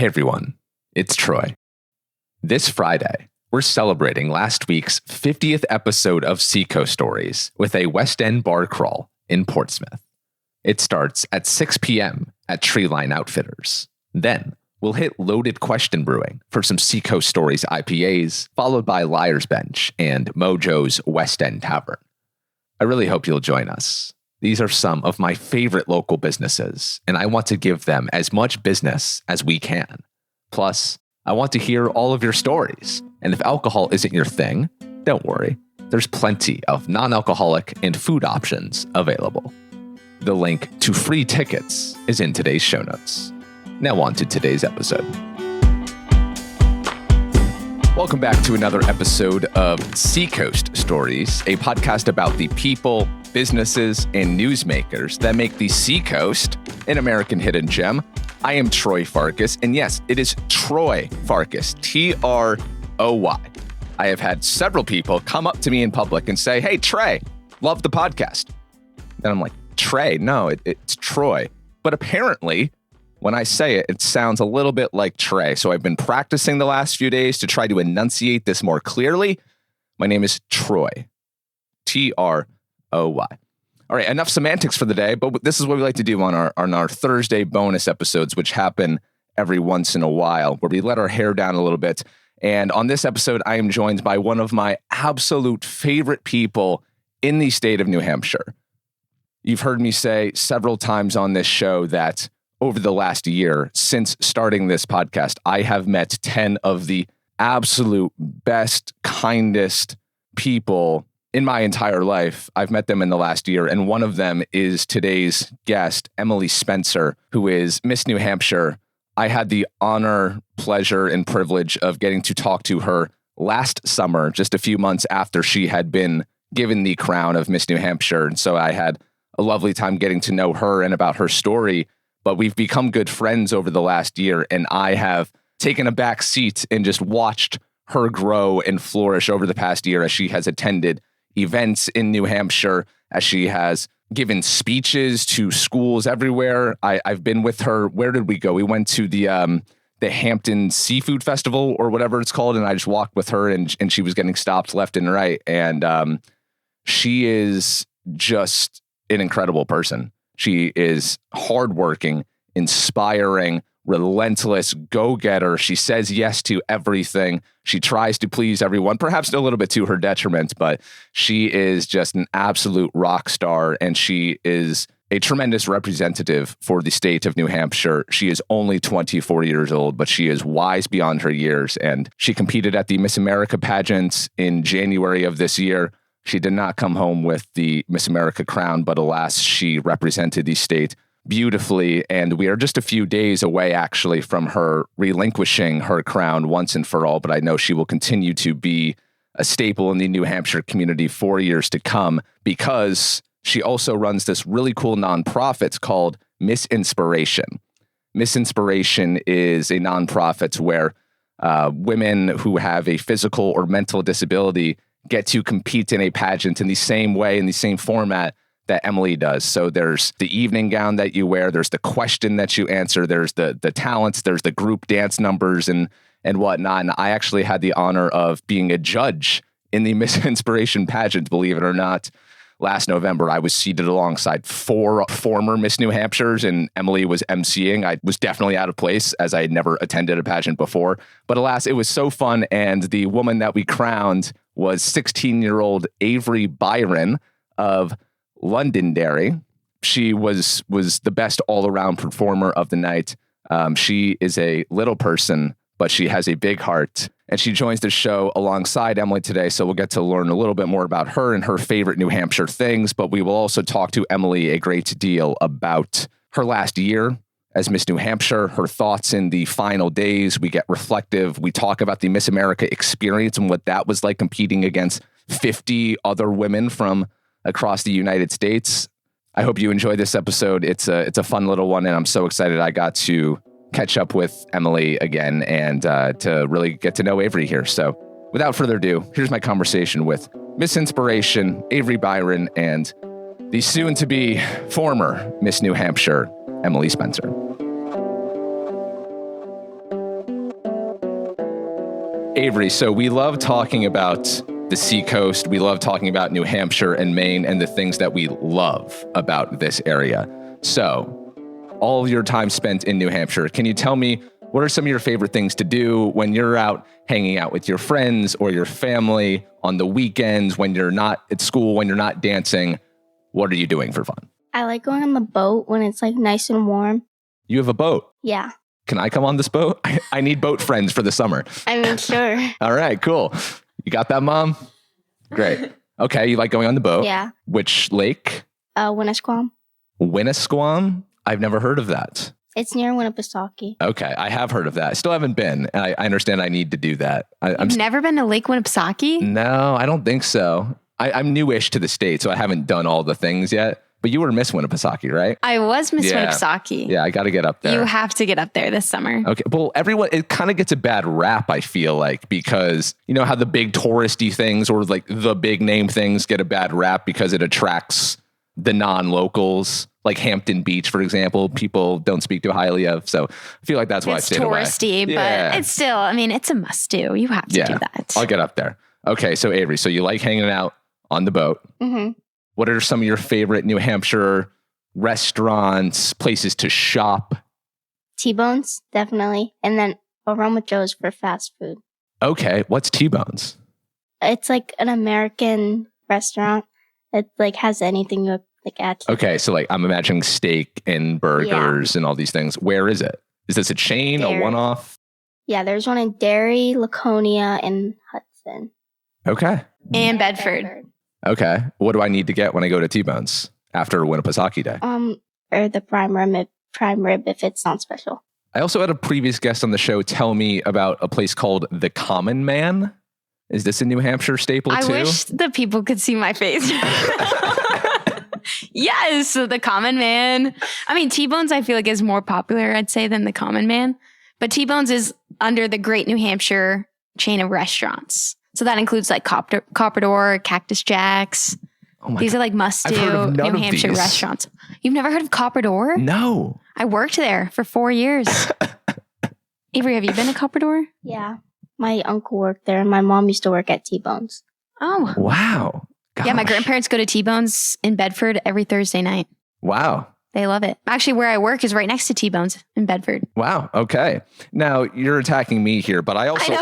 Hey everyone, it's Troy. This Friday, we're celebrating last week's 50th episode of Seacoast Stories with a West End bar crawl in Portsmouth. It starts at 6 p.m. at Treeline Outfitters. Then, we'll hit Loaded Question Brewing for some Seacoast Stories IPAs, followed by Liar's Bench and Mojo's West End Tavern. I really hope you'll join us. These are some of my favorite local businesses, and I want to give them as much business as we can. Plus, I want to hear all of your stories. And if alcohol isn't your thing, don't worry. There's plenty of non-alcoholic and food options available. The link to free tickets is in today's show notes. Now on to today's episode. Welcome back to another episode of Seacoast Stories, a podcast about the people, businesses, and newsmakers that make the Seacoast an American hidden gem. I am Troy Farkas, and yes, it is Troy Farkas, T-R-O-Y. I have had several people come up to me in public and say, "Hey, Trey, love the podcast." And I'm like, Trey? No, it's Troy. But apparently, when I say it, it sounds a little bit like Trey. So I've been practicing the last few days to try to enunciate this more clearly. My name is Troy, T-R-O-Y. All right, enough semantics for the day, but this is what we like to do on our Thursday bonus episodes, which happen every once in a while, where we let our hair down a little bit. And on this episode, I am joined by one of my absolute favorite people in the state of New Hampshire. You've heard me say several times on this show that over the last year, since starting this podcast, I have met 10 of the absolute best, kindest people in my entire life. I've met them in the last year, and one of them is today's guest, Emily Spencer, who is Miss New Hampshire. I had the honor, pleasure, and privilege of getting to talk to her last summer, just a few months after she had been given the crown of Miss New Hampshire. And so I had a lovely time getting to know her and about her story, but we've become good friends over the last year, and I have taken a back seat and just watched her grow and flourish over the past year as she has attended events in New Hampshire, as she has given speeches to schools everywhere. I've been with her. Where did we go? We went to the Hampton Seafood Festival or whatever it's called, and I just walked with her, and she was getting stopped left and right. And she is just an incredible person. She is hardworking, inspiring, relentless, go-getter. She says yes to everything. She tries to please everyone, perhaps a little bit to her detriment, but she is just an absolute rock star, and she is a tremendous representative for the state of New Hampshire. She is only 24 years old, but she is wise beyond her years, and she competed at the Miss America pageant in January of this year. She did not come home with the Miss America crown, but alas, she represented the state beautifully, and we are just a few days away actually from her relinquishing her crown once and for all, but I know she will continue to be a staple in the New Hampshire community for years to come, because she also runs this really cool nonprofit called Miss Inspiration. Miss Inspiration is a nonprofit where women who have a physical or mental disability get to compete in a pageant in the same way, in the same format that Emily does. So there's the evening gown that you wear, there's the question that you answer, there's the talents, there's the group dance numbers and whatnot. And I actually had the honor of being a judge in the Miss Inspiration pageant, believe it or not. Last November, I was seated alongside 4 former Miss New Hampshires, and Emily was emceeing. I was definitely out of place, as I had never attended a pageant before. But alas, it was so fun, and the woman that we crowned was 16-year-old Avery Byron of Londonderry. She was the best all-around performer of the night. She is a little person, but she has a big heart. And she joins the show alongside Emily today, so we'll get to learn a little bit more about her and her favorite New Hampshire things, but we will also talk to Emily a great deal about her last year as Miss New Hampshire, her thoughts in the final days. We get reflective. We talk about the Miss America experience and what that was like competing against 50 other women from across the United States. I hope you enjoy this episode. It's a fun little one, and I'm so excited I got to catch up with Emily again and to really get to know Avery here. So without further ado, here's my conversation with Miss Inspiration, Avery Byron, and the soon-to-be former Miss New Hampshire, Emily Spencer. Avery, so we love talking about the seacoast. We love talking about New Hampshire and Maine and the things that we love about this area. So all your time spent in New Hampshire, can you tell me what are some of your favorite things to do when you're out hanging out with your friends or your family on the weekends, when you're not at school, when you're not dancing? What are you doing for fun? I like going on the boat when it's like nice and warm. You have a boat? Yeah. Can I come on this boat? I need boat friends for the summer. I mean, sure. All right, cool. You got that, Mom? Great. Okay, you like going on the boat? Yeah. Which lake? Winnisquam. Winnisquam? I've never heard of that. It's near Winnipesaukee. Okay, I have heard of that. I still haven't been. I understand I need to do that. You've never been to Lake Winnipesaukee? No, I don't think so. I'm newish to the state, so I haven't done all the things yet. But you were Miss Winnipesaukee, right? I was Miss Winnipesaukee. Yeah, I got to get up there. You have to get up there this summer. Okay. Well, it kind of gets a bad rap, I feel like, because you know how the big touristy things or like the big name things get a bad rap because it attracts the non-locals, like Hampton Beach, for example, people don't speak too highly of. So I feel like that's why I stayed away. It's touristy, but it's still, I mean, it's a must do. You have to do that. I'll get up there. Okay. So Avery, so you like hanging out on the boat. Mm-hmm. What are some of your favorite New Hampshire restaurants, places to shop? T-Bones, definitely. And then Aroma Joe's for fast food. Okay. What's T-Bones? It's like an American restaurant that like has anything you like add to. Okay. So like I'm imagining steak and burgers and all these things. Where is it? Is this a chain, a one-off? Yeah, there's one in Derry, Laconia, and Hudson. Okay. And Bedford. Okay. What do I need to get when I go to T-Bones after Winnipesaukee Day? Or the prime rib if it's not special. I also had a previous guest on the show tell me about a place called The Common Man. Is this a New Hampshire staple too? I wish the people could see my face. Yes, The Common Man. I mean, T-Bones I feel like is more popular, I'd say, than The Common Man. But T-Bones is under the Great New Hampshire chain of restaurants. So that includes like Copper Cactus Jack's. Oh these God. are like must-do New Hampshire restaurants. You've never heard of Copper? No. I worked there for 4 years. Avery, have you been to Copper? Yeah. My uncle worked there and my mom used to work at T-Bones. Oh. Wow. Gosh. Yeah, my grandparents go to T-Bones in Bedford every Thursday night. Wow. They love it. Actually, where I work is right next to T-Bones in Bedford. Wow. Okay. Now you're attacking me here, but I also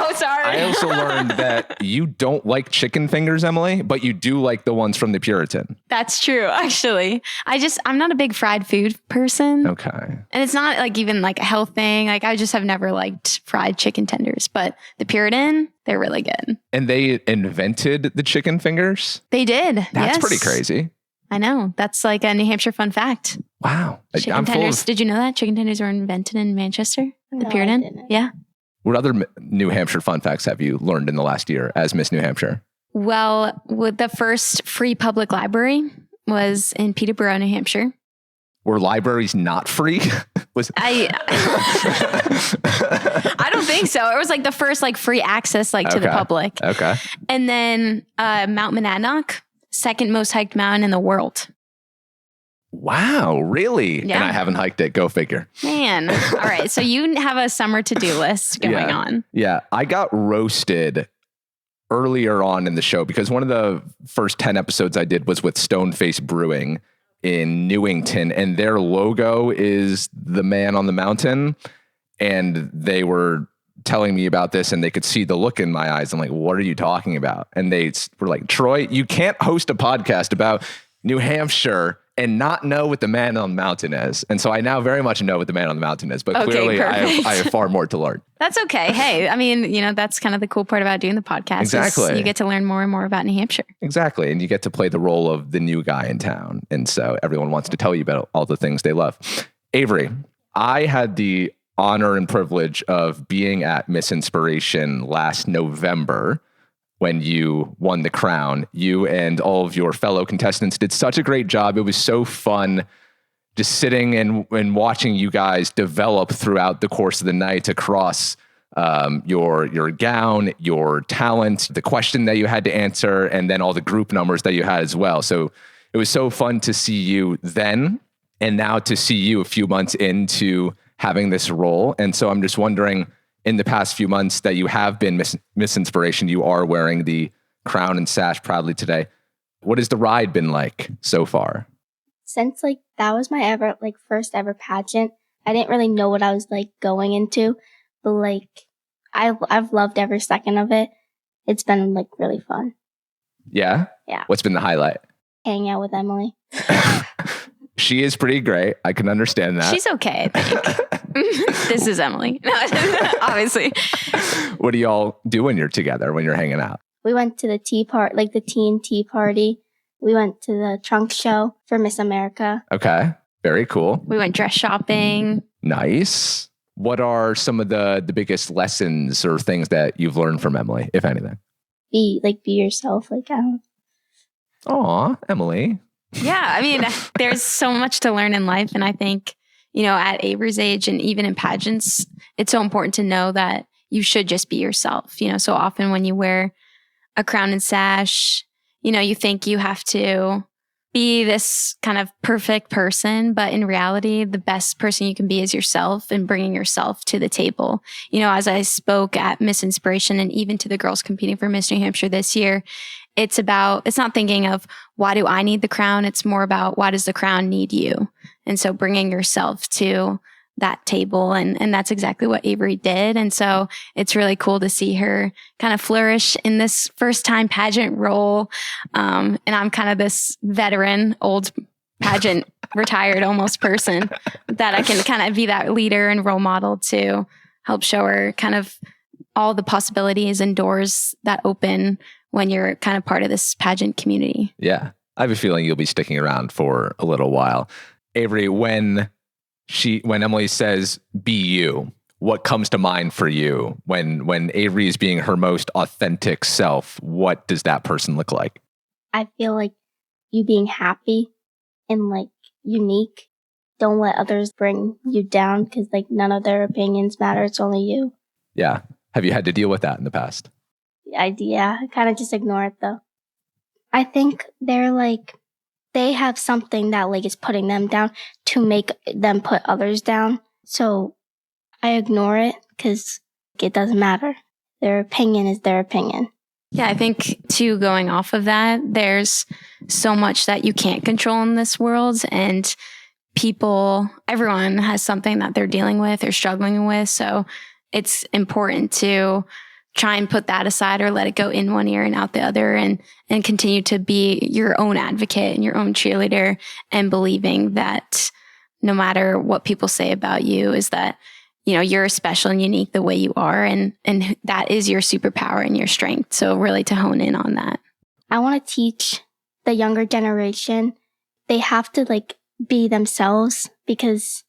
learned that you don't like chicken fingers, Emily, but you do like the ones from the Puritan. That's true, actually. I'm not a big fried food person. Okay. And it's not like even like a health thing. Like I just have never liked fried chicken tenders, but the Puritan, they're really good. And they invented the chicken fingers? They did. That's pretty crazy. I know. That's like a New Hampshire fun fact. Wow. Chicken tenders. Did you know that? Chicken tenders were invented in Manchester? The Puritan? I didn't. Yeah. What other New Hampshire fun facts have you learned in the last year as Miss New Hampshire? Well, the first free public library was in Peterborough, New Hampshire. Were libraries not free? I don't think so. It was like the first like free access to the public. Okay. And then Mount Monadnock, second most hiked mountain in the world. Wow, really? Yeah. And I haven't hiked it. Go figure. Man. All right. So you have a summer to-do list going on. Yeah. I got roasted earlier on in the show because one of the first 10 episodes I did was with Stoneface Brewing in Newington, and their logo is the man on the mountain. And they were telling me about this and they could see the look in my eyes. I'm like, what are you talking about? And they were like, Troy, you can't host a podcast about New Hampshire and not know what the man on the mountain is. And so I now very much know what the man on the mountain is, but clearly I have far more to learn. That's okay. Hey, I mean, that's kind of the cool part about doing the podcast. Exactly. You get to learn more and more about New Hampshire. Exactly. And you get to play the role of the new guy in town. And so everyone wants to tell you about all the things they love. Avery, I had the honor and privilege of being at Miss Inspiration last November when you won the crown. You and all of your fellow contestants did such a great job. It was so fun just sitting and watching you guys develop throughout the course of the night across your gown, your talent, the question that you had to answer, and then all the group numbers that you had as well. So it was so fun to see you then and now to see you a few months into having this role. And so I'm just wondering, in the past few months that you have been Miss Inspiration, you are wearing the crown and sash proudly today. What has the ride been like so far? Since like that was my first ever pageant, I didn't really know what I was like going into, but like I've loved every second of it. It's been like really fun. Yeah? Yeah. What's been the highlight? Hanging out with Emily. She is pretty great. I can understand that. She's okay, I think. This is Emily. No, obviously. What do y'all do when you're together, when you're hanging out? We went to the tea part, like the teen tea party. We went to the trunk show for Miss America. Okay. Very cool. We went dress shopping. Nice. What are some of the biggest lessons or things that you've learned from Emily, if anything? Be yourself. Like, I don't. Aw, Emily. Yeah, I mean, there's so much to learn in life. And I think, at Avery's age and even in pageants, it's so important to know that you should just be yourself. So often when you wear a crown and sash, you think you have to be this kind of perfect person, but in reality, the best person you can be is yourself and bringing yourself to the table. As I spoke at Miss Inspiration and even to the girls competing for Miss New Hampshire this year, it's not thinking of why do I need the crown? It's more about why does the crown need you? And so bringing yourself to that table. And that's exactly what Avery did. And so it's really cool to see her kind of flourish in this first time pageant role. And I'm kind of this veteran, old pageant, retired almost person that I can kind of be that leader and role model to help show her kind of all the possibilities and doors that open when you're kind of part of this pageant community. Yeah. I have a feeling you'll be sticking around for a little while. Avery, when Emily says, be you, what comes to mind for you when Avery is being her most authentic self? What does that person look like? I feel like you being happy and like unique. Don't let others bring you down because like none of their opinions matter. It's only you. Yeah. Have you had to deal with that in the past? I kind of just ignore it though. I think they have something that like is putting them down to make them put others down. So I ignore it because it doesn't matter. Their opinion is their opinion. Yeah, I think too, going off of that, there's so much that you can't control in this world, and everyone has something that they're dealing with or struggling with. So it's important to try and put that aside or let it go in one ear and out the other, and continue to be your own advocate and your own cheerleader, and believing that no matter what people say about you is that, you're special and unique the way you are. And that is your superpower and your strength. So really to hone in on that. I want to teach the younger generation. They have to like be themselves because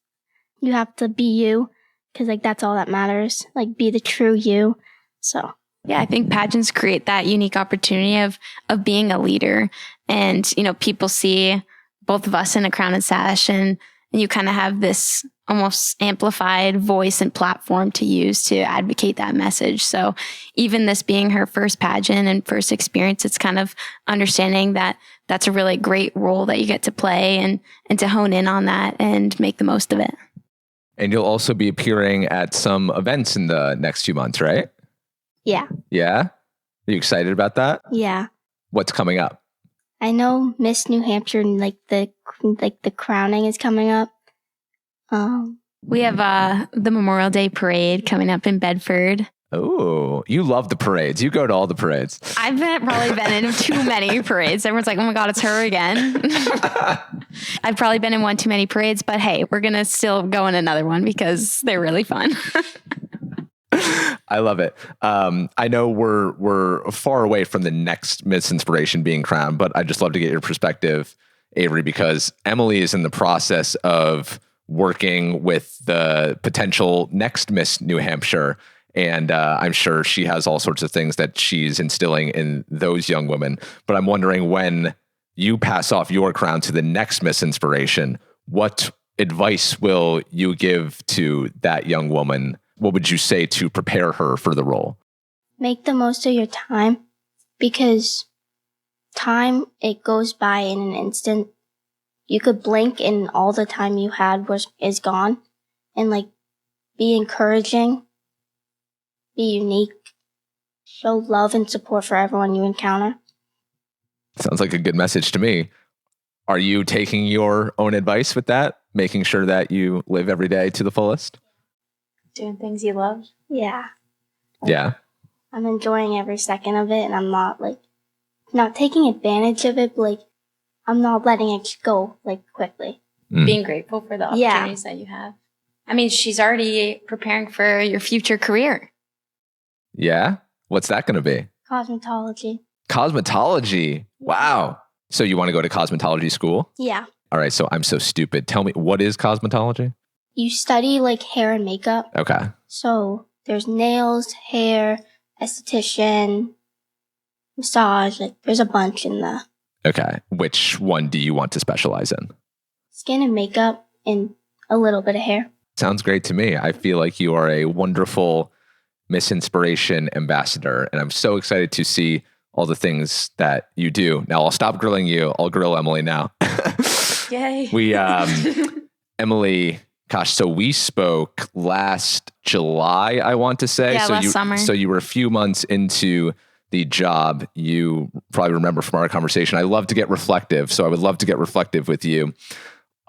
you have to be you because like that's all that matters. Like be the true you. So yeah, I think pageants create that unique opportunity of being a leader. And, people see both of us in a crown and sash, and you kind of have this almost amplified voice and platform to use to advocate that message. So even this being her first pageant and first experience, it's kind of understanding that that's a really great role that you get to play, and to hone in on that and make the most of it. And you'll also be appearing at some events in the next few months, right? yeah. Yeah? Are you excited about that? Yeah. What's coming up? I know Miss New Hampshire, like the crowning is coming up. We have the Memorial Day parade coming up in Bedford. Oh, you love the parades. You go to all the parades. I've probably been in too many parades. Everyone's like, oh my God, it's her again. I've probably been in one too many parades, but hey, we're going to still go in another one because they're really fun. I love it. I know we're far away from the next Miss Inspiration being crowned, but I'd just love to get your perspective, Avery, because Emily is in the process of working with the potential next Miss New Hampshire. And I'm sure she has all sorts of things that she's instilling in those young women. But I'm wondering, when you pass off your crown to the next Miss Inspiration, what advice will you give to that young woman? What would you say to prepare her for the role? Make the most of your time, because time, it goes by in an instant. You could blink and all the time you had is gone. And like, be encouraging be unique, show love and support for everyone you encounter. Sounds like a good message to me. Are you taking your own advice with that? Making sure that you live every day to the fullest? Doing things you love? Yeah. Yeah. I'm enjoying every second of it, and I'm not taking advantage of it, but I'm not letting it go quickly. Being grateful for the opportunities that you have. I mean, she's already preparing for your future career. Yeah? What's that going to be? Cosmetology. Cosmetology. Wow. So you want to go to cosmetology school? Yeah. All right. So I'm so stupid. Tell me, what is cosmetology? You study hair and makeup. Okay. So there's nails, hair, esthetician, massage. There's a bunch in the Okay. Which one do you want to specialize in? skin and makeup and a little bit of hair. Sounds great to me. I feel like you are a wonderful Miss Inspiration ambassador, and I'm so excited to see all the things that you do. Now, I'll stop grilling you. I'll grill Emily now. Yay. We, Emily, gosh, so we spoke last July, I want to say. Yeah, last summer. So you were a few months into the job. You probably remember from our conversation. I love to get reflective, so I would love to get reflective with you.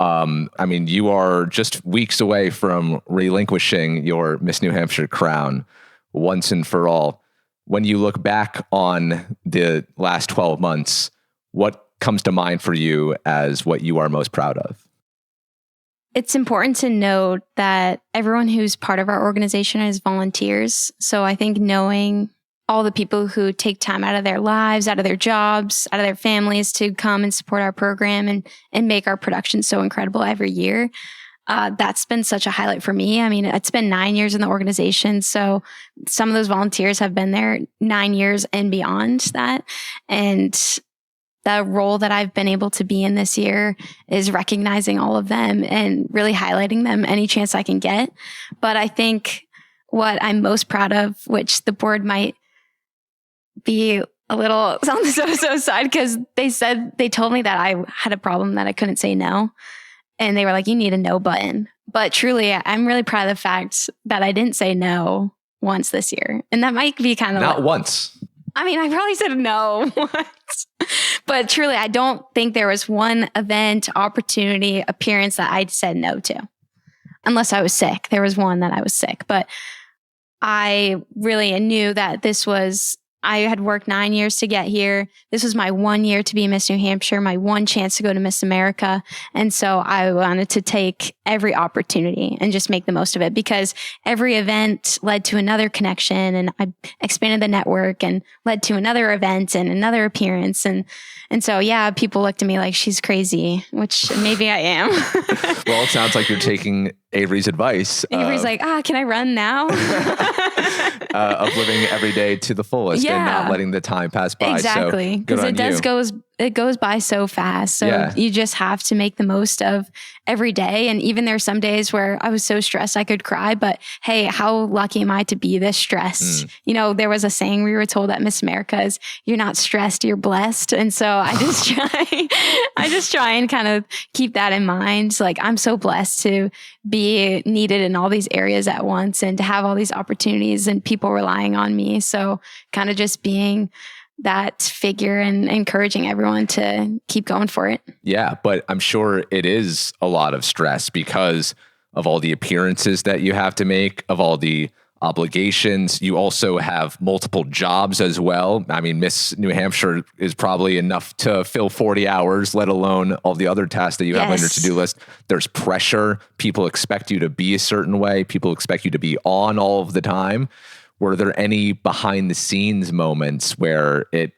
I mean, you are just weeks away from relinquishing your Miss New Hampshire crown once and for all. When you look back on the last 12 months, what comes to mind for you as what you are most proud of? It's important to note that everyone who's part of our organization is volunteers. So I think knowing all the people who take time out of their lives, out of their jobs, out of their families to come and support our program and make our production so incredible every year. That's been such a highlight for me. I mean, it's been 9 years in the organization. So some of those volunteers have been there 9 years and beyond that. And the role that I've been able to be in this year is recognizing all of them and really highlighting them any chance I can get. But I think what I'm most proud of, which the board might be a little on the so side, because they told me that I had a problem that I couldn't say no. And they were like, you need a no button. But truly, I'm really proud of the fact that I didn't say no once this year. And that might be kind of Not once. I mean, I probably said no once. But truly, I don't think there was one event, opportunity, appearance that I said no to. Unless I was sick. There was one that I was sick. But I really knew that I had worked 9 years to get here. This was my 1 year to be Miss New Hampshire, my one chance to go to Miss America. And so I wanted to take every opportunity and just make the most of it, because every event led to another connection, and I expanded the network and led to another event and another appearance. And so, yeah, people looked at me like she's crazy, which maybe I am. Well, it sounds like you're taking Avery's advice. Avery's like, can I run now? Of living every day to the fullest and not letting the time pass by. Exactly. Because it goes by so fast. So you just have to make the most of every day. And even there are some days where I was so stressed I could cry, but hey, how lucky am I to be this stressed? You know, there was a saying we were told at Miss America is, you're not stressed, you're blessed. And so I just try and kind of keep that in mind. Like, I'm so blessed to be needed in all these areas at once and to have all these opportunities and people relying on me. So kind of just being that figure and encouraging everyone to keep going for it. Yeah, but I'm sure it is a lot of stress because of all the appearances that you have to make, of all the obligations. You also have multiple jobs as well. I mean, Miss New Hampshire is probably enough to fill 40 hours, let alone all the other tasks that you have on your to-do list. There's pressure. People expect you to be a certain way. People expect you to be on all of the time. Were there any behind the scenes moments where it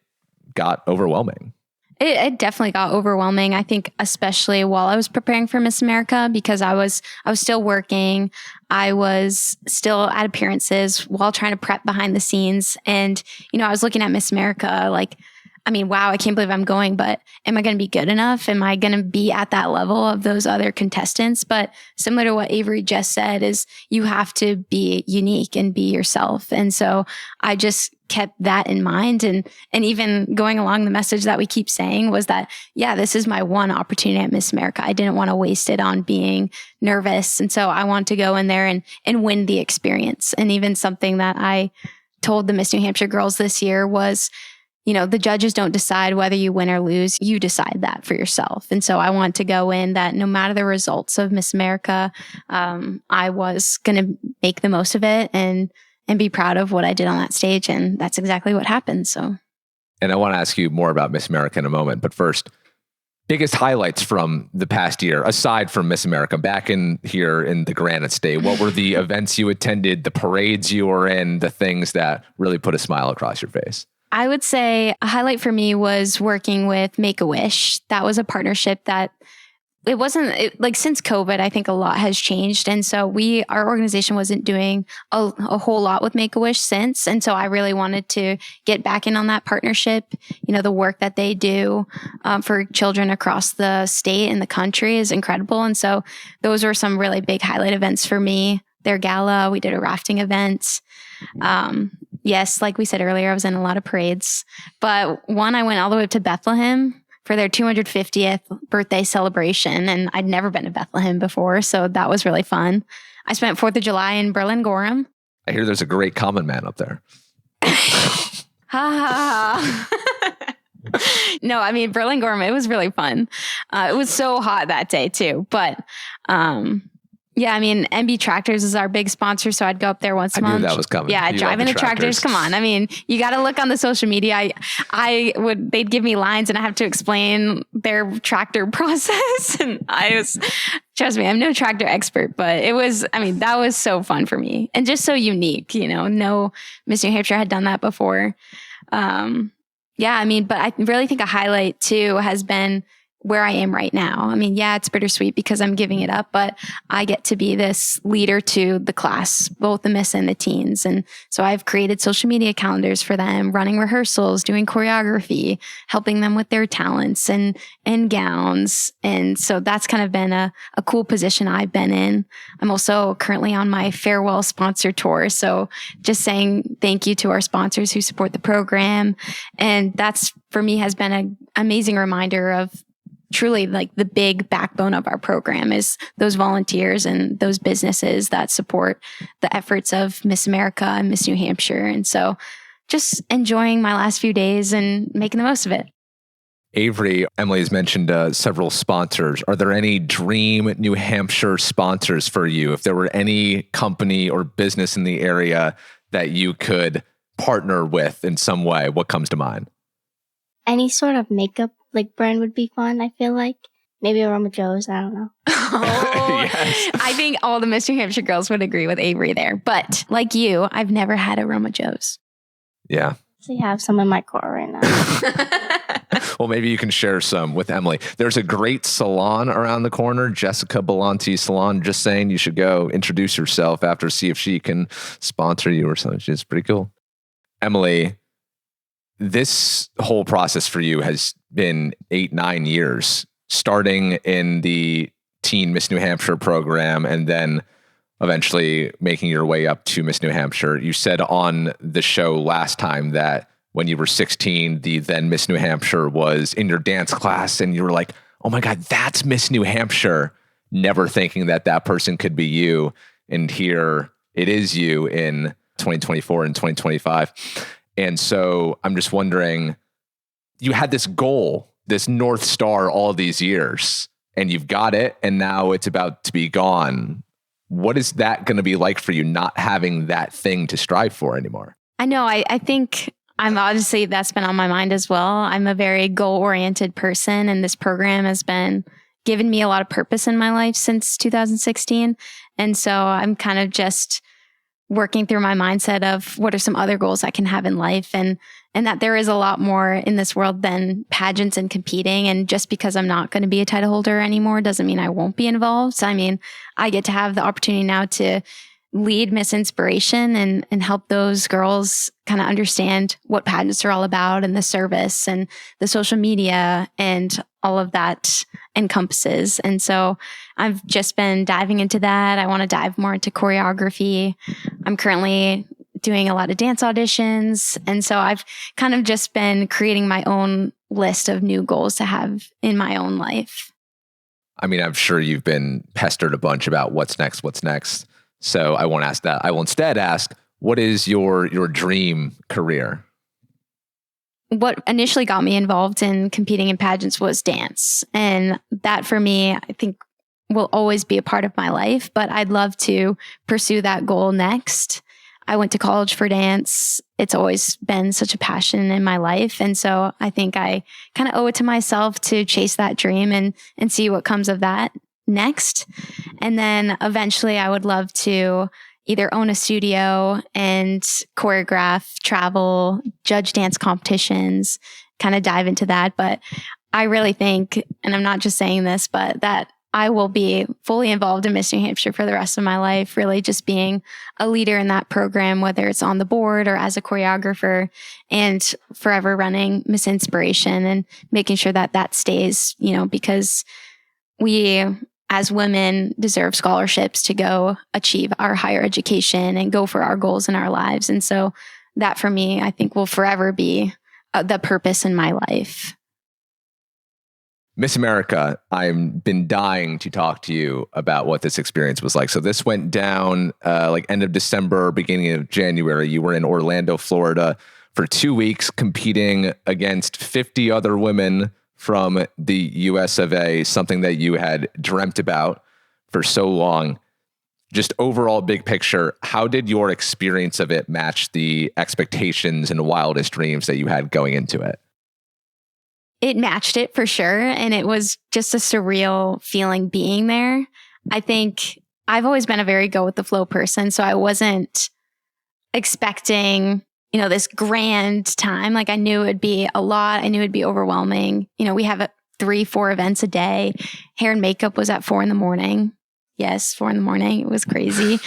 got overwhelming? It definitely got overwhelming. I think especially while I was preparing for Miss America, because I was still working. I was still at appearances while trying to prep behind the scenes. And, you know, I was looking at Miss America, like I mean, wow, I can't believe I'm going, but am I going to be good enough? Am I going to be at that level of those other contestants? But similar to what Avery just said is you have to be unique and be yourself. And so I just kept that in mind. And even going along the message that we keep saying was that, yeah, this is my one opportunity at Miss America. I didn't want to waste it on being nervous. And so I want to go in there and win the experience. And even something that I told the Miss New Hampshire girls this year was, the judges don't decide whether you win or lose. You decide that for yourself. And so I want to go in that no matter the results of Miss America, I was going to make the most of it and be proud of what I did on that stage. And that's exactly what happened. So, and I want to ask you more about Miss America in a moment. But first, biggest highlights from the past year, aside from Miss America, back in here in the Granite State, what were the events you attended, the parades you were in, the things that really put a smile across your face? I would say a highlight for me was working with Make-A-Wish. That was a partnership that since COVID, I think a lot has changed. And so our organization wasn't doing a whole lot with Make-A-Wish since. And so I really wanted to get back in on that partnership. The work that they do for children across the state and the country is incredible. And so those were some really big highlight events for me. Their gala, we did a rafting event. Yes, like we said earlier, I was in a lot of parades, but I went all the way up to Bethlehem for their 250th birthday celebration. And I'd never been to Bethlehem before. So that was really fun. I spent 4th of July in Berlin Gorham. I hear there's a great common man up there. Ha ha. No, I mean, Berlin Gorham, it was really fun. It was so hot that day too. But yeah, I mean, MB Tractors is our big sponsor, so I'd go up there once a month. I knew that was coming. Yeah, driving the tractors. Come on. I mean, you got to look on the social media. They'd give me lines and I have to explain their tractor process. And trust me, I'm no tractor expert, but that was so fun for me and just so unique, no Miss New Hampshire had done that before. But I really think a highlight too has been where I am right now. I mean, yeah, it's bittersweet because I'm giving it up, but I get to be this leader to the class, both the Miss and the teens. And so I've created social media calendars for them, running rehearsals, doing choreography, helping them with their talents and gowns. And so that's kind of been a cool position I've been in. I'm also currently on my farewell sponsor tour. So just saying thank you to our sponsors who support the program. And that's for me has been an amazing reminder of truly like the big backbone of our program is those volunteers and those businesses that support the efforts of Miss America and Miss New Hampshire. And so just enjoying my last few days and making the most of it. Avery, Emily has mentioned several sponsors. Are there any dream New Hampshire sponsors for you? If there were any company or business in the area that you could partner with in some way, what comes to mind? Any sort of makeup brand would be fun, I feel like. Maybe Aroma Joe's, I don't know. Yes. I think all the Miss New Hampshire girls would agree with Avery there. But like you, I've never had Aroma Joe's. Yeah. So you have some in my car right now. Well, maybe you can share some with Emily. There's a great salon around the corner, Jessica Belanti Salon. Just saying you should go introduce yourself after, see if she can sponsor you or something. She's pretty cool. Emily, this whole process for you has been 8-9 years, starting in the teen Miss New Hampshire program and then eventually making your way up to Miss New Hampshire. You said on the show last time that when you were 16, the then Miss New Hampshire was in your dance class and you were like, oh my God, that's Miss New Hampshire, never thinking that that person could be you. And here it is you in 2024 and 2025. And so I'm just wondering, you had this goal, this North Star all these years, and you've got it, and now it's about to be gone. What is that going to be like for you, not having that thing to strive for anymore? I know. I think obviously that's been on my mind as well. I'm a very goal-oriented person, and this program has been given me a lot of purpose in my life since 2016. And so I'm kind of just working through my mindset of what are some other goals I can have in life, and that there is a lot more in this world than pageants and competing. And just because I'm not going to be a title holder anymore doesn't mean I won't be involved. So, I mean, I get to have the opportunity now to lead Miss Inspiration and help those girls kind of understand what pageants are all about and the service and the social media and all of that encompasses. And so I've just been diving into that. I want to dive more into choreography. I'm currently doing a lot of dance auditions. And so I've kind of just been creating my own list of new goals to have in my own life. I mean, I'm sure you've been pestered a bunch about what's next. So I won't ask that. I will instead ask, what is your dream career? What initially got me involved in competing in pageants was dance. And that for me, I think will always be a part of my life, but I'd love to pursue that goal next. I went to college for dance. It's always been such a passion in my life. And so I think I kind of owe it to myself to chase that dream and see what comes of that next. And then eventually I would love to either own a studio and choreograph, travel, judge dance competitions, kind of dive into that. But I really think, and I'm not just saying this, but that I will be fully involved in Miss New Hampshire for the rest of my life, really just being a leader in that program, whether it's on the board or as a choreographer, and forever running Miss Inspiration and making sure that that stays, because we as women deserve scholarships to go achieve our higher education and go for our goals in our lives. And so that for me, I think will forever be the purpose in my life. Miss America, I've been dying to talk to you about what this experience was like. So this went down like end of December, beginning of January. You were in Orlando, Florida for 2 weeks competing against 50 other women from the US of A, something that you had dreamt about for so long. Just overall big picture, how did your experience of it match the expectations and wildest dreams that you had going into it? It matched it for sure. And it was just a surreal feeling being there. I think I've always been a very go with the flow person. So I wasn't expecting, this grand time. Like I knew it'd be a lot. I knew it'd be overwhelming. We have 3-4 events a day. Hair and makeup was at 4 a.m. Yes, 4 a.m. It was crazy.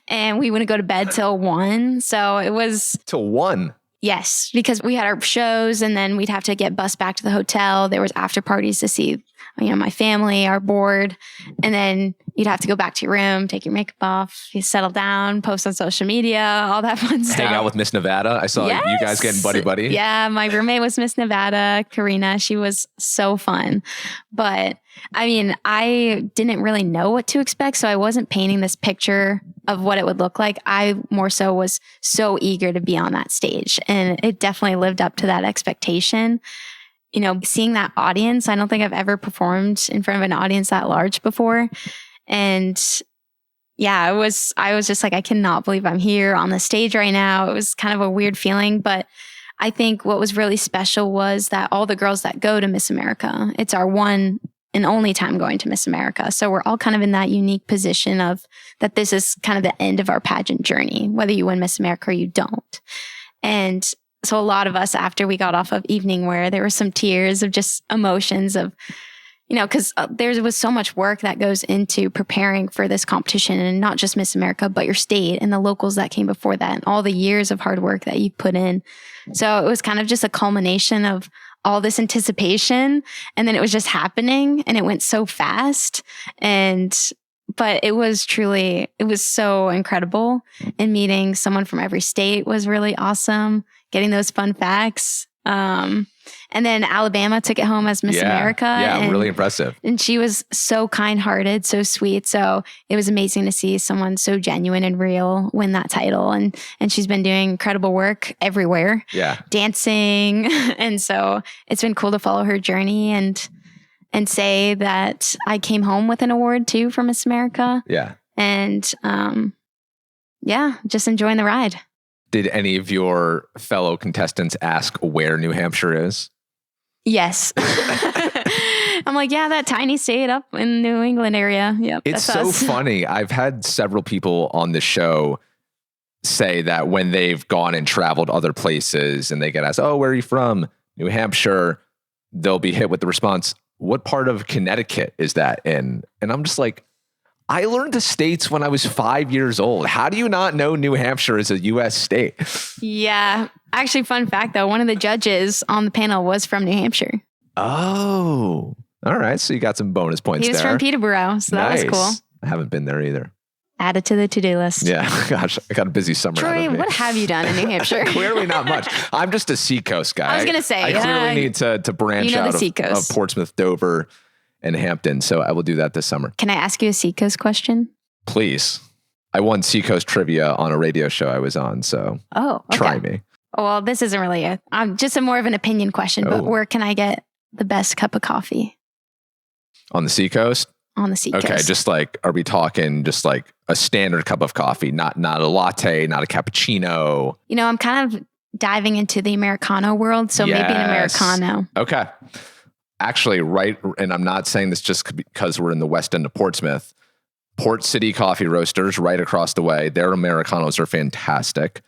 And we wouldn't go to bed till 1. So it was till 1. Yes, because we had our shows and then we'd have to get bused back to the hotel. There was after parties to see, my family, our board. And then you'd have to go back to your room, take your makeup off, you settle down, post on social media, all that fun stuff. Hang out with Miss Nevada. I saw you guys getting buddy. Yeah, my roommate was Miss Nevada, Karina. She was so fun. But I didn't really know what to expect. So I wasn't painting this picture of what it would look like. I more so was so eager to be on that stage. And it definitely lived up to that expectation. Seeing that audience, I don't think I've ever performed in front of an audience that large before. And yeah, I was just like, I cannot believe I'm here on the stage right now. It was kind of a weird feeling, but I think what was really special was that all the girls that go to Miss America, it's our one and only time going to Miss America. So we're all kind of in that unique position of that this is kind of the end of our pageant journey, whether you win Miss America or you don't. And so a lot of us, after we got off of evening wear, there were some tears of just emotions of, because there was so much work that goes into preparing for this competition, and not just Miss America, but your state and the locals that came before that and all the years of hard work that you put in. So it was kind of just a culmination of all this anticipation, and then it was just happening, and it went so fast. But it was so incredible. And meeting someone from every state was really awesome. Getting those fun facts. And then Alabama took it home as Miss America. Yeah, really impressive. And she was so kind-hearted, so sweet. So it was amazing to see someone so genuine and real win that title. And she's been doing incredible work everywhere. Yeah. Dancing. And so it's been cool to follow her journey and say that I came home with an award too for Miss America. Yeah. And just enjoying the ride. Did any of your fellow contestants ask where New Hampshire is? Yes. I'm like, yeah, that tiny state up in New England area. Yep. It's so funny. I've had several people on the show say that when they've gone and traveled other places and they get asked, oh, where are you from? New Hampshire. They'll be hit with the response, what part of Connecticut is that in? And I'm just like, I learned the states when I was 5 years old. How do you not know New Hampshire is a U.S. state? Yeah. Actually, fun fact though, one of the judges on the panel was from New Hampshire. Oh, all right. So you got some bonus points He was there. from Peterborough, so that was cool. I haven't been there either. Add it to the to-do list. Yeah, gosh, I got a busy summer. Troy, what have you done in New Hampshire? Clearly not much. I'm just a seacoast guy. I was going to say. I clearly need to branch out of Portsmouth, Dover, and Hampton. So I will do that this summer. Can I ask you a seacoast question? Please. I won seacoast trivia on a radio show I was on. So try me. Oh, well, this isn't really just more of an opinion question, but where can I get the best cup of coffee? On the seacoast? On the seacoast. Okay, just like, are we talking just like a standard cup of coffee, not a latte, not a cappuccino? You know, I'm kind of diving into the Americano world, so maybe an Americano. Okay. Actually, right, and I'm not saying this just because we're in the west end of Portsmouth. Port City Coffee Roasters, right across the way, their Americanos are fantastic.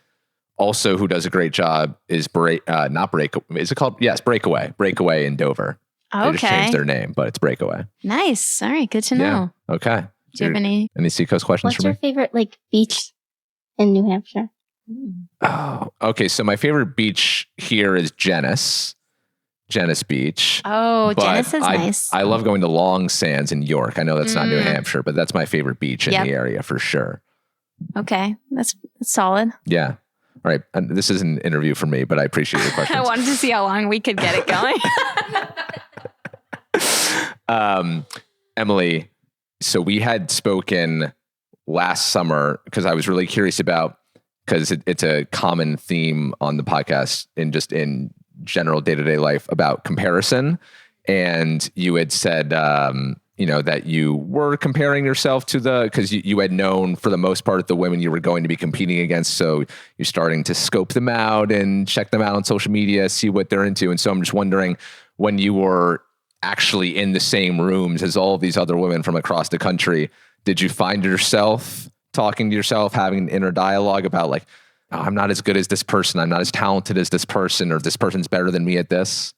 Also, who does a great job is is it called? Yes, Breakaway in Dover. Okay. They just changed their name, but it's Breakaway. Nice. All right. Good to know. Yeah. Okay. Do you have any seacoast questions for me? What's your favorite beach in New Hampshire? Oh, okay. So my favorite beach here is Genesee Beach. Oh, Genesee is nice. I love going to Long Sands in York. I know that's not New Hampshire, but that's my favorite beach in the area for sure. Okay. That's solid. Yeah. All right. And this is an interview for me, but I appreciate your questions. I wanted to see how long we could get it going. Emily, so we had spoken last summer because I was really curious about, because it's a common theme on the podcast and just in general day-to-day life about comparison. And you had said, that you were comparing yourself to because you had known for the most part the women you were going to be competing against. So you're starting to scope them out and check them out on social media, see what they're into. And so I'm just wondering, when you were actually in the same rooms as all of these other women from across the country, did you find yourself talking to yourself, having an inner dialogue about I'm not as good as this person, I'm not as talented as this person, or this person's better than me at this?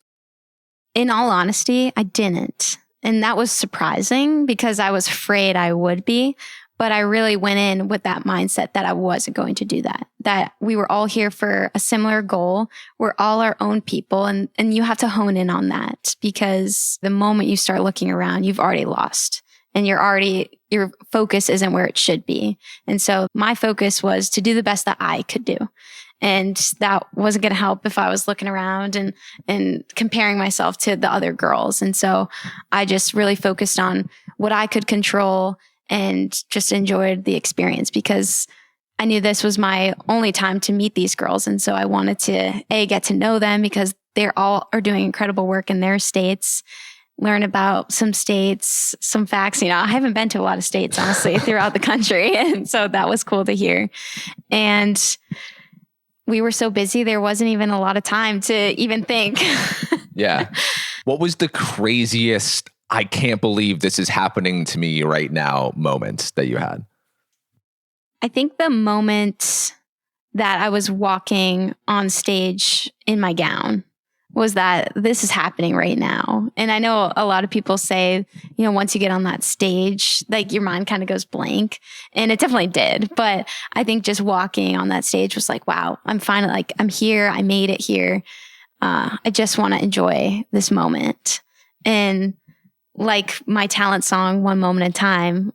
In all honesty, I didn't. And that was surprising because I was afraid I would be. But I really went in with that mindset that I wasn't going to do that, that we were all here for a similar goal. We're all our own people. And you have to hone in on that, because the moment you start looking around, you've already lost and your focus isn't where it should be. And so my focus was to do the best that I could do. And that wasn't going to help if I was looking around and comparing myself to the other girls. And so I just really focused on what I could control and just enjoyed the experience, because I knew this was my only time to meet these girls. And so I wanted to get to know them, because they're all are doing incredible work in their states, learn about some states, some facts. I haven't been to a lot of states, honestly, throughout the country. And so that was cool to hear. And we were so busy, there wasn't even a lot of time to even think. Yeah. What was the craziest, I can't believe this is happening to me right now moment that you had? I think the moment that I was walking on stage in my gown was that this is happening right now. And I know a lot of people say, once you get on that stage, your mind kind of goes blank. And it definitely did. But I think just walking on that stage was wow, I'm finally I'm here. I made it here. I just want to enjoy this moment. And my talent song, One Moment in Time,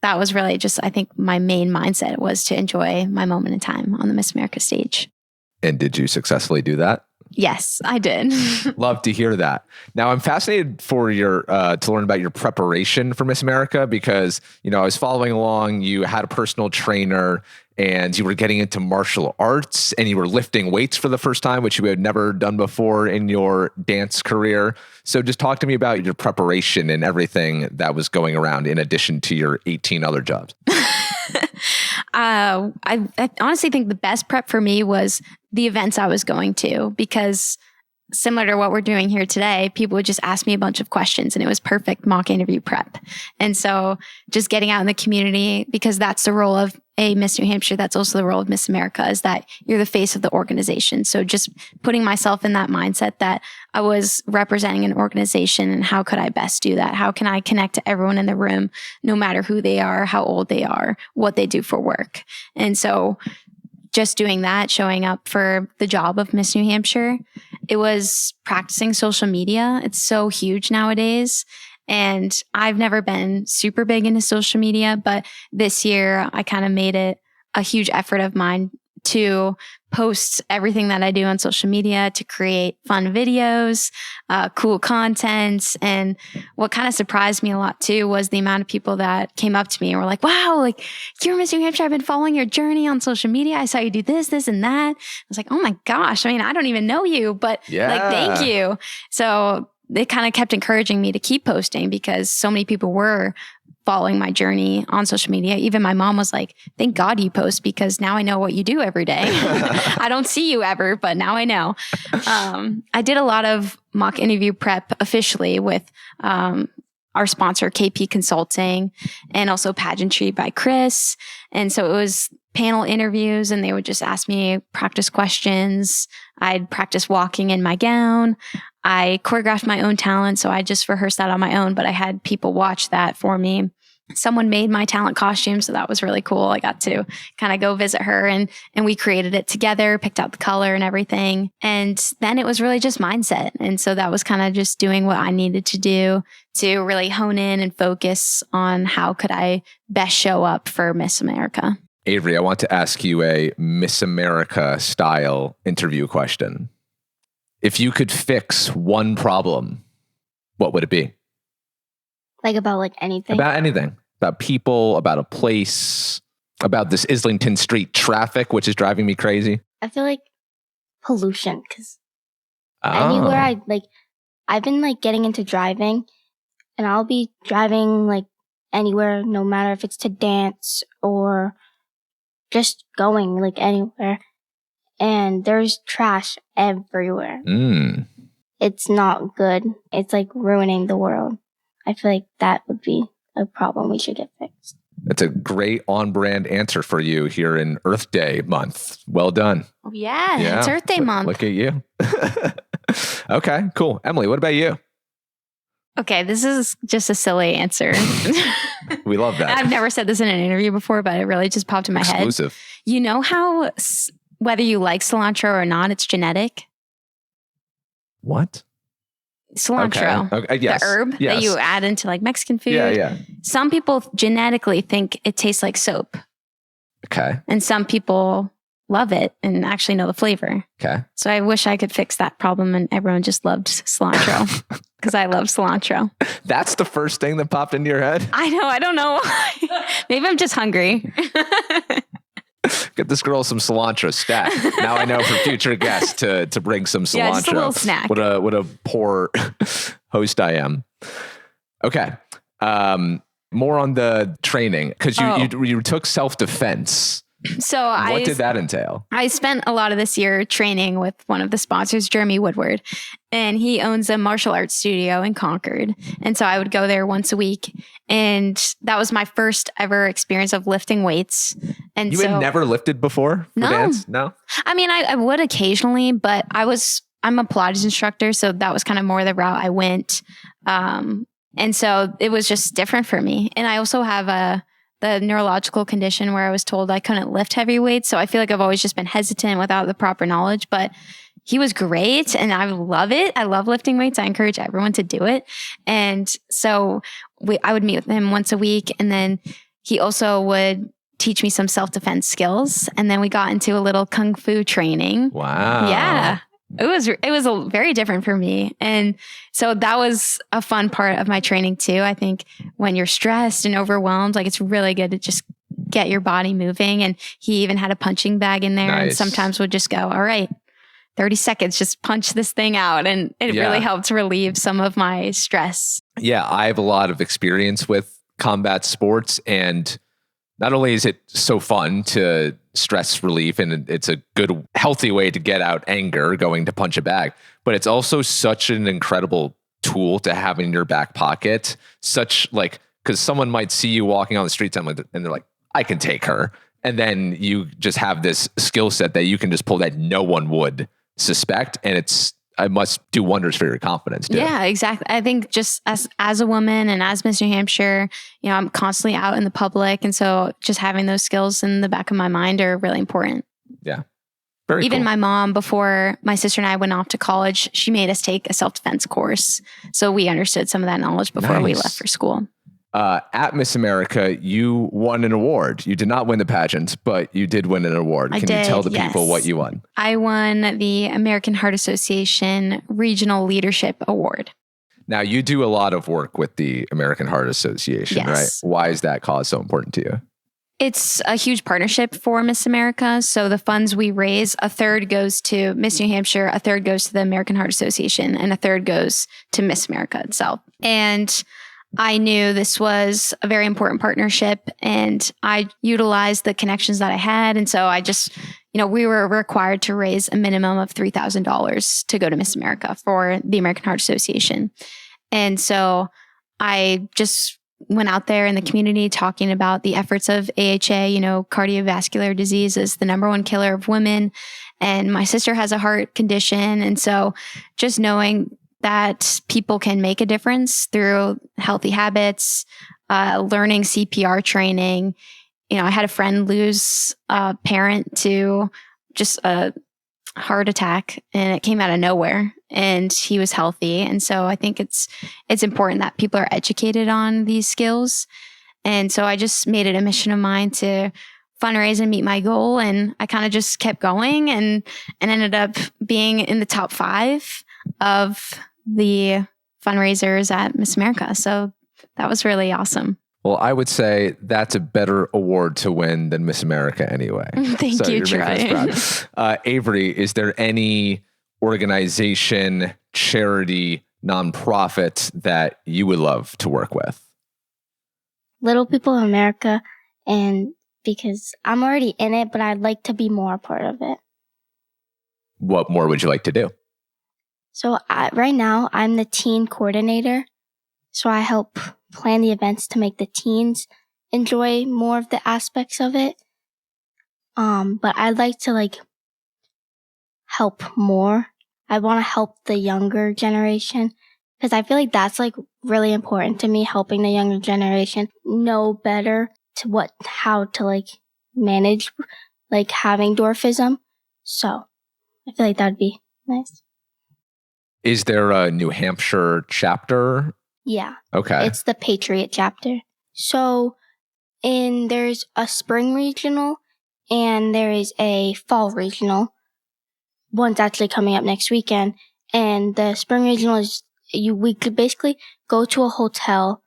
that was really just, I think my main mindset was to enjoy my moment in time on the Miss America stage. And did you successfully do that? Yes, I did. Love to hear that. Now, I'm fascinated for to learn about your preparation for Miss America, because, I was following along. You had a personal trainer and you were getting into martial arts and you were lifting weights for the first time, which you had never done before in your dance career. So just talk to me about your preparation and everything that was going around in addition to your 18 other jobs. I honestly think the best prep for me was the events I was going to, because similar to what we're doing here today, people would just ask me a bunch of questions and it was perfect mock interview prep. And so just getting out in the community, because that's the role of a Miss New Hampshire, that's also the role of Miss America, is that you're the face of the organization. So just putting myself in that mindset that I was representing an organization, and how could I best do that? How can I connect to everyone in the room, no matter who they are, how old they are, what they do for work? And so just doing that, showing up for the job of Miss New Hampshire, it was practicing social media. It's so huge nowadays. And I've never been super big into social media, but this year I kind of made it a huge effort of mine to post everything that I do on social media, to create fun videos, cool content. And what kind of surprised me a lot too was the amount of people that came up to me and were like, wow, like, you're Miss New Hampshire. I've been following your journey on social media. I saw you do this, this, and that. I was like, oh my gosh. I mean, I don't even know you, but like, thank you. So they kind of kept encouraging me to keep posting because so many people were following my journey on social media. Even my mom was like, thank God you post, because now I know what you do every day. I don't see you ever, but now I know. I did a lot of mock interview prep officially with our sponsor, KP Consulting, and also pageantry by Chris. And so it was panel interviews, and they would just ask me practice questions. I'd practice walking in my gown. I choreographed my own talent, so I just rehearsed that on my own, but I had people watch that for me. Someone made my talent costume, so that was really cool. I got to kind of go visit her, and we created it together, picked out the color and everything. And then it was really just mindset. And so that was kind of just doing what I needed to do to really hone in and focus on how could I best show up for Miss America. Avery, I want to ask you a Miss America style interview question. If you could fix one problem, what would it be? Like about like anything? About anything. About people, about a place, about this Islington Street traffic, which is driving me crazy. I feel like pollution, because anywhere I've been like getting into driving, and I'll be driving like anywhere, no matter if it's to dance or just going like anywhere. And there's trash everywhere. It's not good. It's like ruining the world. I feel like that would be a problem we should get fixed. That's a great on-brand answer for you here in Earth Day month. Well done. Oh, yeah. It's Earth Day month. Look at you. Okay, cool. Emily, what about you? Okay, this is just a silly answer. We love that. I've never said this in an interview before, but it really just popped in my head. Exclusive. You know how whether you like cilantro or not, it's genetic? What? Cilantro. Okay. Yes. The herb that you add into like Mexican food. Yeah. Some people genetically think it tastes like soap. Okay. And some people love it and actually know the flavor. Okay. So I wish I could fix that problem and everyone just loved cilantro because I love cilantro. That's the first thing that popped into your head? I know. I don't know why. Maybe I'm just hungry. Get this girl some cilantro stat. Now I know for future guests to bring some cilantro. Yeah, just a little snack. What a poor host I am. Okay. More on the training, because you took self-defense. So what did that entail? I spent a lot of this year training with one of the sponsors, Jeremy Woodward, and he owns a martial arts studio in Concord. And so I would go there once a week. And that was my first ever experience of lifting weights. And you had never lifted before for dance? No. I mean, I would occasionally, but I'm a Pilates instructor. So that was kind of more the route I went. And so it was just different for me. And I also have the neurological condition where I was told I couldn't lift heavy weights. So I feel like I've always just been hesitant without the proper knowledge, but he was great and I love it. I love lifting weights. I encourage everyone to do it. And so I would meet with him once a week, and then he also would teach me some self-defense skills. And then we got into a little kung fu training. Wow. Yeah. It was very different for me. And so that was a fun part of my training too. I think when you're stressed and overwhelmed, like it's really good to just get your body moving. And he even had a punching bag in there. Nice. And sometimes would just go, all right, 30 seconds, just punch this thing out. And it really helped relieve some of my stress. Yeah, I have a lot of experience with combat sports, and not only is it so fun to stress relief, and it's a good, healthy way to get out anger, going to punch a bag. But it's also such an incredible tool to have in your back pocket. Such like, because someone might see you walking on the street and they're like, I can take her. And then you just have this skill set that you can just pull that no one would suspect. And I must do wonders for your confidence too. Yeah, exactly. I think just as a woman and as Miss New Hampshire, I'm constantly out in the public. And so just having those skills in the back of my mind are really important. Yeah. Very Even cool. my mom, before my sister and I went off to college, she made us take a self-defense course. So we understood some of that knowledge before we left for school. At Miss America, you won an award. You did not win the pageant, but you did win an award. Can you tell the people what you won? I won the American Heart Association Regional Leadership Award. Now, you do a lot of work with the American Heart Association, right? Why is that cause so important to you? It's a huge partnership for Miss America. So the funds we raise, a third goes to Miss New Hampshire, a third goes to the American Heart Association, and a third goes to Miss America itself. And I knew this was a very important partnership, and I utilized the connections that I had. And so I just, we were required to raise a minimum of $3,000 to go to Miss America for the American Heart Association. And so I just went out there in the community talking about the efforts of AHA. Cardiovascular disease is the number one killer of women. And my sister has a heart condition. And so just knowing that people can make a difference through healthy habits, learning CPR training. I had a friend lose a parent to just a heart attack, and it came out of nowhere, and he was healthy. And so I think it's important that people are educated on these skills. And so I just made it a mission of mine to fundraise and meet my goal. And I kind of just kept going and ended up being in the top 5 of the fundraisers at Miss America. So that was really awesome. Well, I would say that's a better award to win than Miss America anyway. Thank you, Troy. Avery, is there any organization, charity, nonprofit that you would love to work with? Little People of America, and because I'm already in it, but I'd like to be more a part of it. What more would you like to do? So right now, I'm the teen coordinator. So I help plan the events to make the teens enjoy more of the aspects of it. But I'd like to help more. I want to help the younger generation because I feel like that's really important to me, helping the younger generation know better how to manage having dwarfism. So I feel like that'd be nice. Is there a New Hampshire chapter? Yeah. Okay. It's the Patriot chapter. So there's a spring regional and there is a fall regional. One's actually coming up next weekend. And the spring regional is we could basically go to a hotel.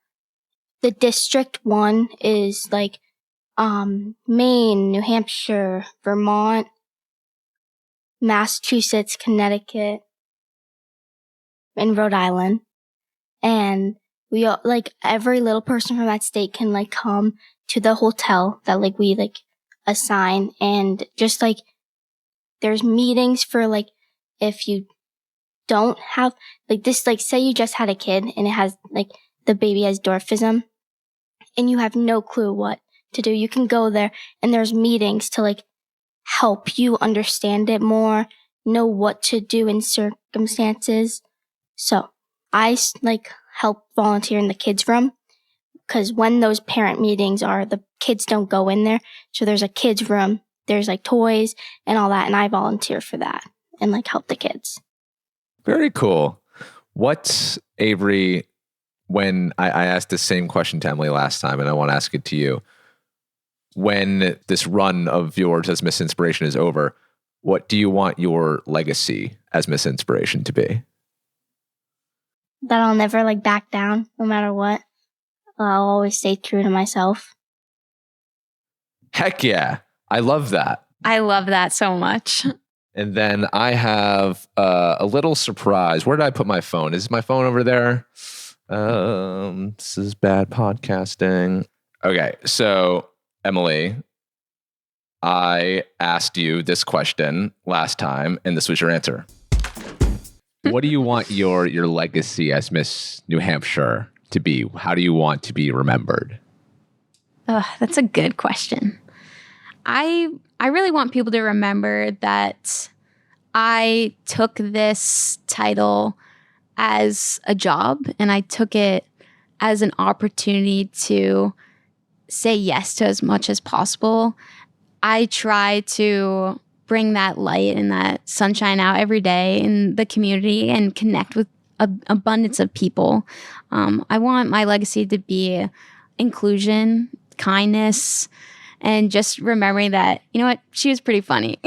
The district one is Maine, New Hampshire, Vermont, Massachusetts, Connecticut, in Rhode Island. And we all, every little person from that state can come to the hotel that we assign, and just there's meetings for if you don't have this, say you just had a kid and it has the baby has dwarfism and you have no clue what to do. You can go there and there's meetings to help you understand it more, know what to do in circumstances. So I help volunteer in the kids' room because when those parent meetings are, the kids don't go in there. So there's a kids' room, there's toys and all that, and I volunteer for that and help the kids. Very cool. What's, Avery, when I asked the same question to Emily last time, and I want to ask it to you, when this run of yours as Miss Inspiration is over, what do you want your legacy as Miss Inspiration to be? That I'll never back down no matter what. I'll always stay true to myself. Heck yeah. I love that. I love that so much. And then I have a little surprise. Where did I put my phone? Is my phone over there? This is bad podcasting. Okay, so Emily, I asked you this question last time, and this was your answer. What do you want your legacy as Miss New Hampshire to be? How do you want to be remembered? That's a good question. I really want people to remember that I took this title as a job, and I took it as an opportunity to say yes to as much as possible. I try to bring that light and that sunshine out every day in the community and connect with an abundance of people. I want my legacy to be inclusion, kindness, and just remembering that, you know what, she was pretty funny.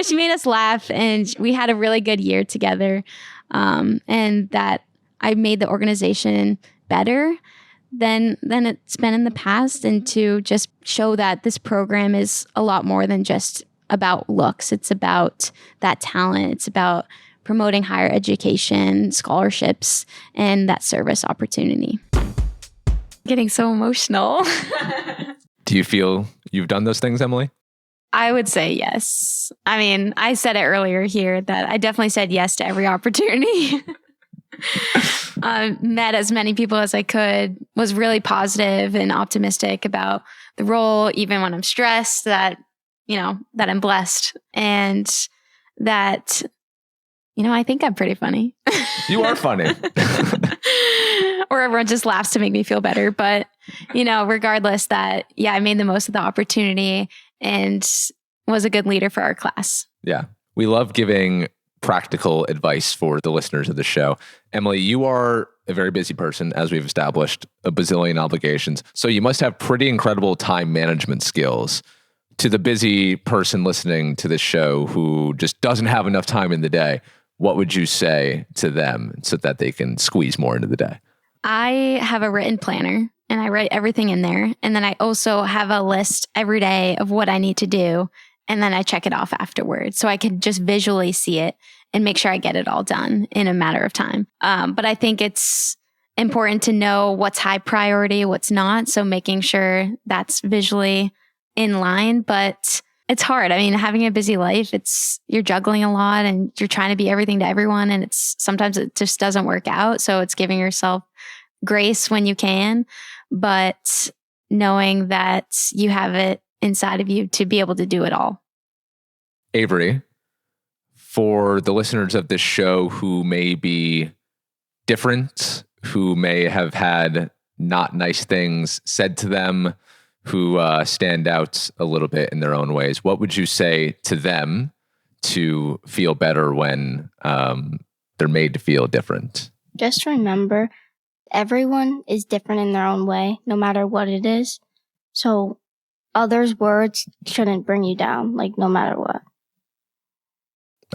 She made us laugh, and we had a really good year together. And that I made the organization better than it's been in the past, and to just show that this program is a lot more than just about looks. It's about that talent. It's about promoting higher education, scholarships, and that service opportunity. Getting so emotional. Do you feel you've done those things, Emily? I would say yes. I mean, I said it earlier here that I definitely said yes to every opportunity. Met as many people as I could, was really positive and optimistic about the role, even when I'm stressed, that I'm blessed, and that, I think I'm pretty funny. You are funny. Or everyone just laughs to make me feel better. But, regardless, that, I made the most of the opportunity and was a good leader for our class. Yeah. We love giving practical advice for the listeners of the show. Emily, you are a very busy person, as we've established, a bazillion obligations. So you must have pretty incredible time management skills. To the busy person listening to this show who just doesn't have enough time in the day, what would you say to them so that they can squeeze more into the day? I have a written planner, and I write everything in there. And then I also have a list every day of what I need to do. And then I check it off afterwards, so I can just visually see it and make sure I get it all done in a matter of time. But I think it's important to know what's high priority, what's not. So making sure that's visually in line. But it's hard. I mean, having a busy life, you're juggling a lot and you're trying to be everything to everyone. And sometimes it just doesn't work out. So it's giving yourself grace when you can, but knowing that you have it inside of you to be able to do it all. Avery, for the listeners of this show who may be different, who may have had not nice things said to them, who stand out a little bit in their own ways, what would you say to them to feel better when they're made to feel different? Just remember, everyone is different in their own way, no matter what it is. So others' words shouldn't bring you down, no matter what.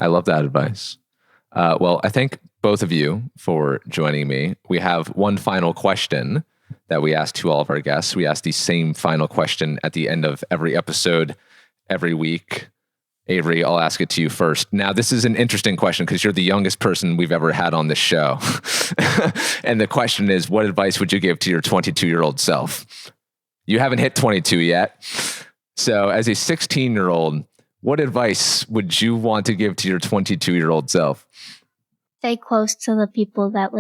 I love that advice. Well, I thank both of you for joining me. We have one final question that we ask to all of our guests. We ask the same final question at the end of every episode, every week. Avery, I'll ask it to you first. Now, this is an interesting question because you're the youngest person we've ever had on this show. And the question is, what advice would you give to your 22-year-old self? You haven't hit 22 yet. So as a 16-year-old, what advice would you want to give to your 22-year-old self? Stay close to the people that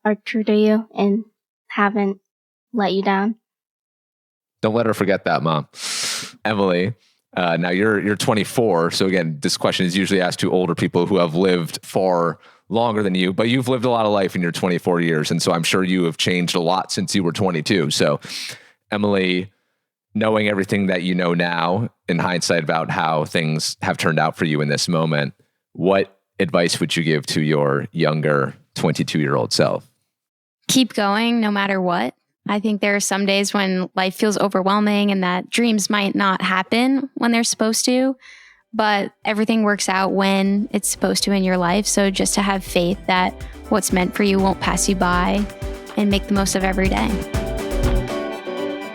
are true to you and haven't let you down. Don't let her forget that, Mom. Emily, now you're 24. So again, this question is usually asked to older people who have lived far longer than you, but you've lived a lot of life in your 24 years. And so I'm sure you have changed a lot since you were 22. So Emily, knowing everything that you know now in hindsight about how things have turned out for you in this moment, what advice would you give to your younger 22-year-old self? Keep going no matter what. I think there are some days when life feels overwhelming and that dreams might not happen when they're supposed to, but everything works out when it's supposed to in your life. So just to have faith that what's meant for you won't pass you by, and make the most of every day.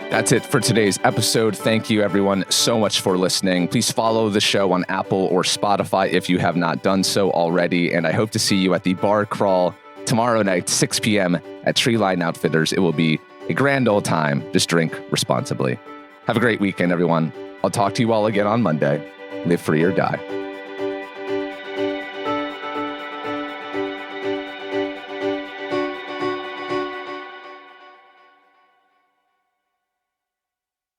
That's it for today's episode. Thank you, everyone, so much for listening. Please follow the show on Apple or Spotify if you have not done so already. And I hope to see you at the bar crawl tomorrow night, 6 p.m. at Treeline Outfitters. It will be a grand old time. Just drink responsibly. Have a great weekend, everyone. I'll talk to you all again on Monday. Live free or die.